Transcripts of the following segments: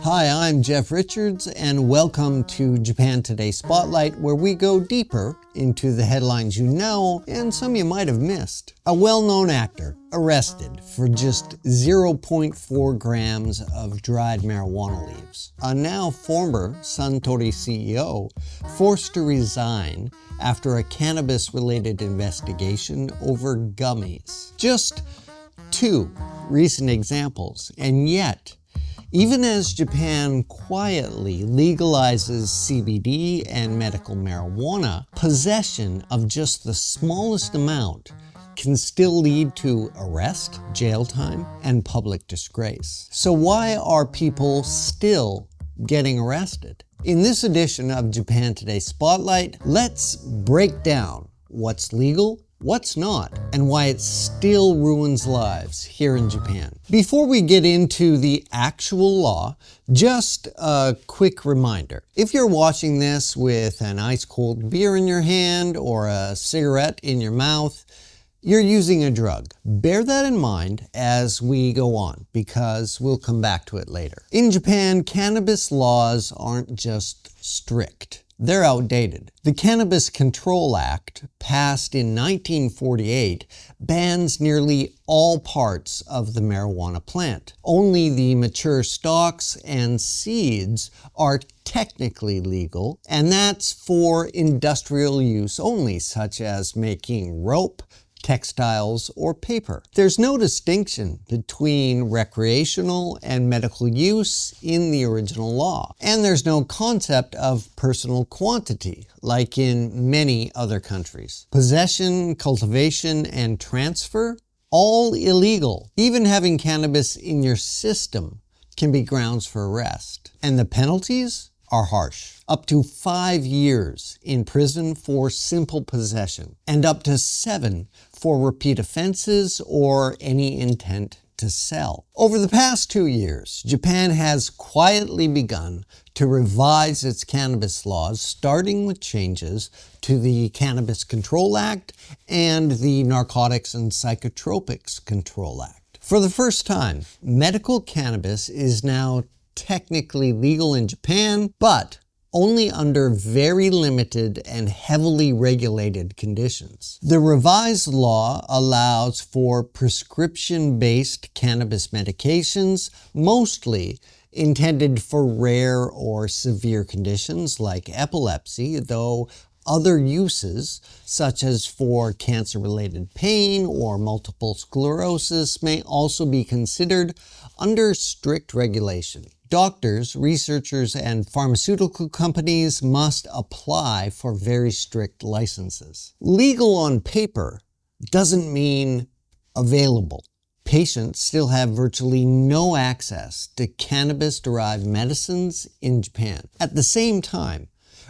Hi, I'm Jeff Richards, and welcome to Japan Today Spotlight, where we go deeper into the headlines you know and some you might have missed. A well-known actor arrested for just 0.4 grams of dried marijuana leaves. A now former Suntory CEO forced to resign after a cannabis-related investigation over gummies. Just two recent examples, and yet, even as Japan quietly legalizes CBD and medical marijuana, possession of just the smallest amount can still lead to arrest, jail time, and public disgrace. So why are people still getting arrested? In this edition of Japan Today Spotlight, let's break down what's legal, what's not, and why it still ruins lives here in Japan. Before we get into the actual law, just a quick reminder. If you're watching this with an ice-cold beer in your hand or a cigarette in your mouth, you're using a drug. Bear that in mind as we go on, because we'll come back to it later. In Japan, cannabis laws aren't just strict. They're outdated. The Cannabis Control Act, passed in 1948, bans nearly all parts of the marijuana plant. Only the mature stalks and seeds are technically legal, and that's for industrial use only, such as making rope, textiles, or paper. There's no distinction between recreational and medical use in the original law. And there's no concept of personal quantity, like in many other countries. Possession, cultivation, and transfer, all illegal. Even having cannabis in your system can be grounds for arrest. And the penalties are harsh. Up to 5 years in prison for simple possession, and up to 7 for repeat offenses or any intent to sell. Over the past 2 years, Japan has quietly begun to revise its cannabis laws, starting with changes to the Cannabis Control Act and the Narcotics and Psychotropics Control Act. For the first time, medical cannabis is now technically legal in Japan, but only under very limited and heavily regulated conditions. The revised law allows for prescription-based cannabis medications, mostly intended for rare or severe conditions like epilepsy, though other uses, such as for cancer-related pain or multiple sclerosis, may also be considered under strict regulation. Doctors, researchers, and pharmaceutical companies must apply for very strict licenses. Legal on paper doesn't mean available. Patients still have virtually no access to cannabis-derived medicines in Japan. At the same time,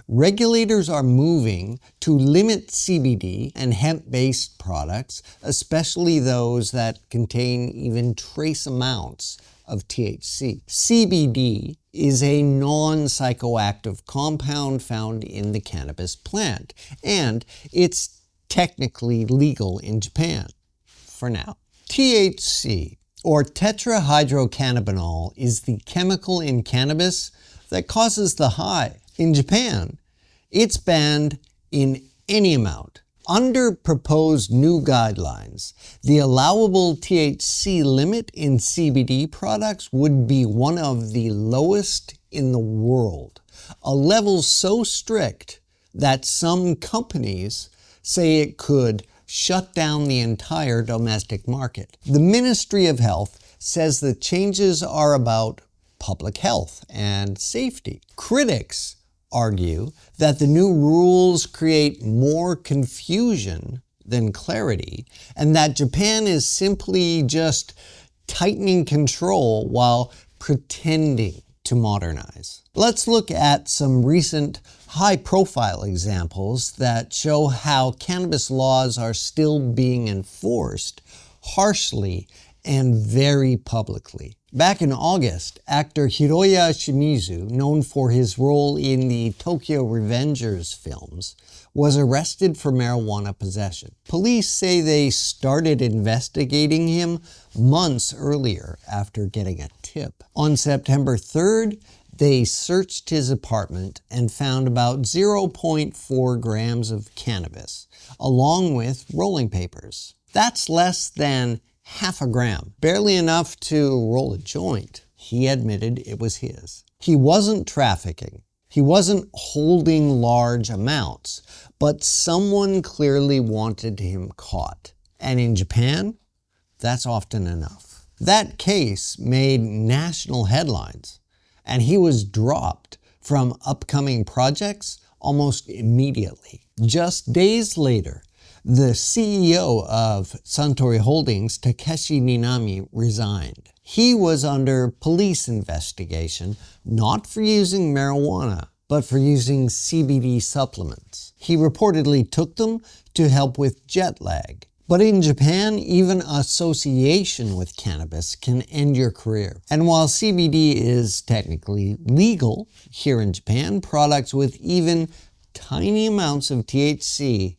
regulators are moving to limit CBD and hemp-based products, especially those that contain even trace amounts of THC. CBD is a non-psychoactive compound found in the cannabis plant, and it's technically legal in Japan for now. THC, or tetrahydrocannabinol, is the chemical in cannabis that causes the high. In Japan, it's banned in any amount. Under proposed new guidelines, the allowable THC limit in CBD products would be one of the lowest in the world, a level so strict that some companies say it could shut down the entire domestic market. The Ministry of Health says the changes are about public health and safety. Critics argue that the new rules create more confusion than clarity, and that Japan is simply just tightening control while pretending to modernize. Let's look at some recent high-profile examples that show how cannabis laws are still being enforced harshly and very publicly. Back in August, actor Hiroya Shimizu, known for his role in the Tokyo Revengers films, was arrested for marijuana possession. Police say they started investigating him months earlier after getting a tip. On September 3rd, they searched his apartment and found about 0.4 grams of cannabis, along with rolling papers. That's less than half a gram, barely enough to roll a joint. He admitted it was his. He wasn't trafficking. He wasn't holding large amounts, but someone clearly wanted him caught. And in Japan, that's often enough. That case made national headlines, and he was dropped from upcoming projects almost immediately. Just days later, the CEO of Suntory Holdings, Takeshi Minami, resigned. He was under police investigation, not for using marijuana, but for using CBD supplements. He reportedly took them to help with jet lag. But in Japan, even association with cannabis can end your career. And while CBD is technically legal here in Japan, products with even tiny amounts of THC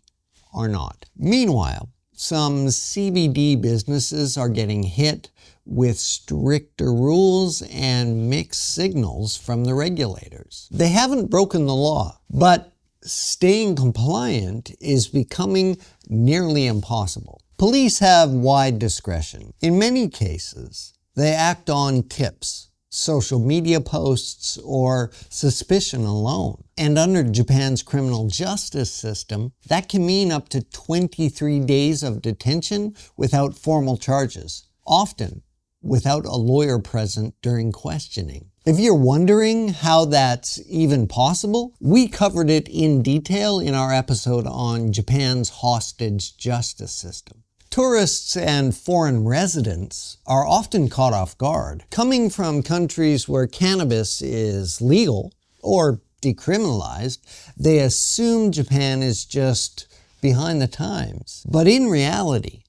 are not. Meanwhile, some CBD businesses are getting hit with stricter rules and mixed signals from the regulators. They haven't broken the law, but staying compliant is becoming nearly impossible. Police have wide discretion. In many cases, they act on tips, social media posts, or suspicion alone. And under Japan's criminal justice system, that can mean up to 23 days of detention without formal charges, often without a lawyer present during questioning. If you're wondering how that's even possible, we covered it in detail in our episode on Japan's hostage justice system. Tourists and foreign residents are often caught off guard. Coming from countries where cannabis is legal or decriminalized, they assume Japan is just behind the times. But in reality,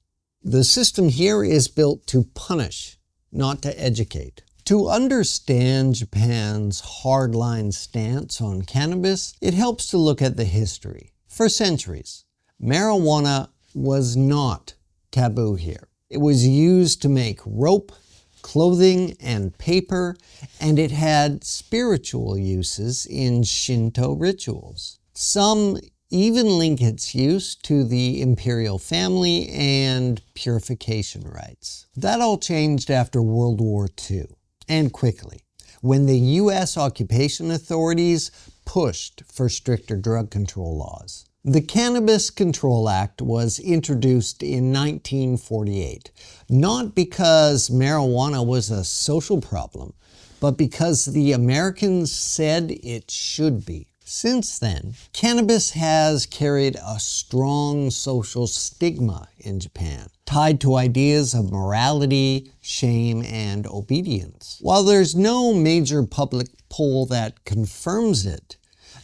the system here is built to punish, not to educate. To understand Japan's hardline stance on cannabis, it helps to look at the history. For centuries, marijuana was not taboo here. It was used to make rope, clothing, and paper, and it had spiritual uses in Shinto rituals. Some even link its use to the imperial family and purification rites. That all changed after World War II, and quickly, when the U.S. occupation authorities pushed for stricter drug control laws. The Cannabis Control Act was introduced in 1948, not because marijuana was a social problem, but because the Americans said it should be. Since then, cannabis has carried a strong social stigma in Japan, tied to ideas of morality, shame, and obedience. While there's no major public poll that confirms it,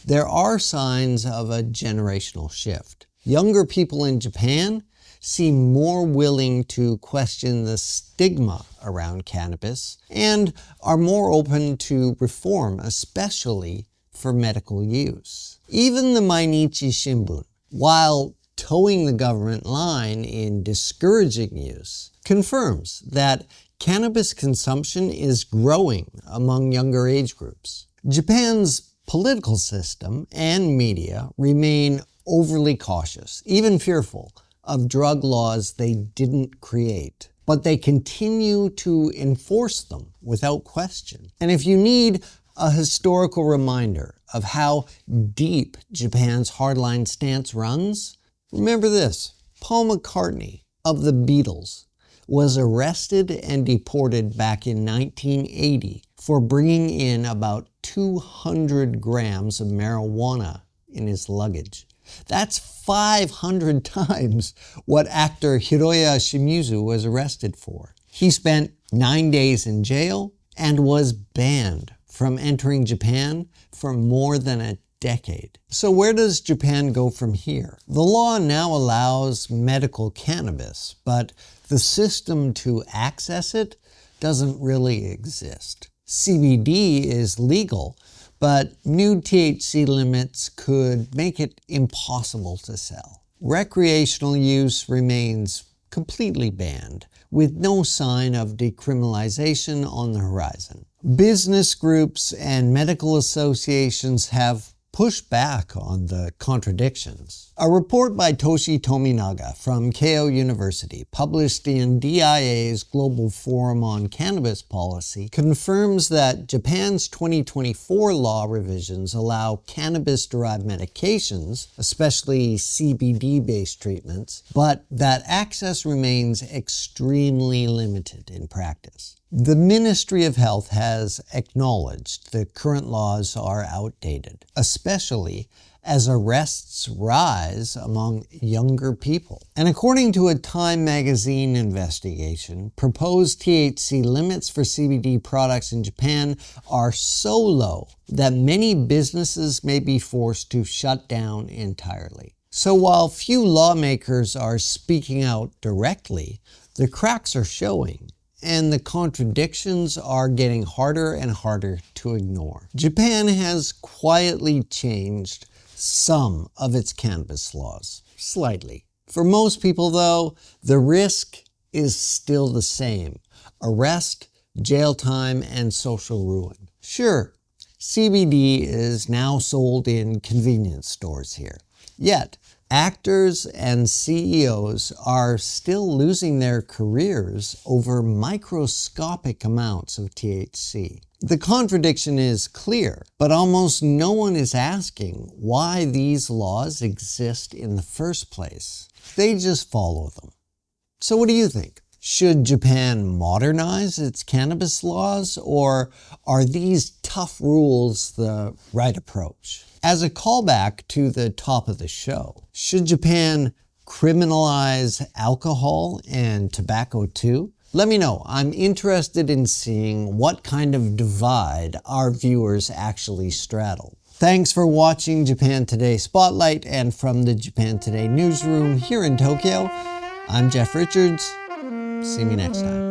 there are signs of a generational shift. Younger people in Japan seem more willing to question the stigma around cannabis and are more open to reform, especially for medical use. Even the Mainichi Shimbun, while towing the government line in discouraging use, confirms that cannabis consumption is growing among younger age groups. Japan's political system and media remain overly cautious, even fearful, of drug laws they didn't create. But they continue to enforce them without question. And if you need a historical reminder of how deep Japan's hardline stance runs, remember this: Paul McCartney of the Beatles was arrested and deported back in 1980 for bringing in about 200 grams of marijuana in his luggage. That's 500 times what actor Hiroya Shimizu was arrested for. He spent 9 days in jail and was banned from entering Japan for more than a decade. So where does Japan go from here? The law now allows medical cannabis, but the system to access it doesn't really exist. CBD is legal, but new THC limits could make it impossible to sell. Recreational use remains completely banned, with no sign of decriminalization on the horizon. Business groups and medical associations have pushed back on the contradictions. A report by Toshi Tominaga from Keio University, published in DIA's Global Forum on Cannabis Policy, confirms that Japan's 2024 law revisions allow cannabis-derived medications, especially CBD-based treatments, but that access remains extremely limited in practice. The Ministry of Health has acknowledged the current laws are outdated, especially as arrests rise among younger people. And according to a Time magazine investigation, proposed THC limits for CBD products in Japan are so low that many businesses may be forced to shut down entirely. So while few lawmakers are speaking out directly, the cracks are showing, and the contradictions are getting harder and harder to ignore. Japan has quietly changed some of its cannabis laws, slightly. For most people, though, the risk is still the same: arrest, jail time, and social ruin. Sure, CBD is now sold in convenience stores here. Yet, actors and CEOs are still losing their careers over microscopic amounts of THC. The contradiction is clear, but almost no one is asking why these laws exist in the first place. They just follow them. So what do you think? Should Japan modernize its cannabis laws, or are these tough rules the right approach? As a callback to the top of the show, should Japan criminalize alcohol and tobacco too? Let me know. I'm interested in seeing what kind of divide our viewers actually straddle. Thanks for watching Japan Today Spotlight, and from the Japan Today newsroom here in Tokyo, I'm Jeff Richards. See me next time.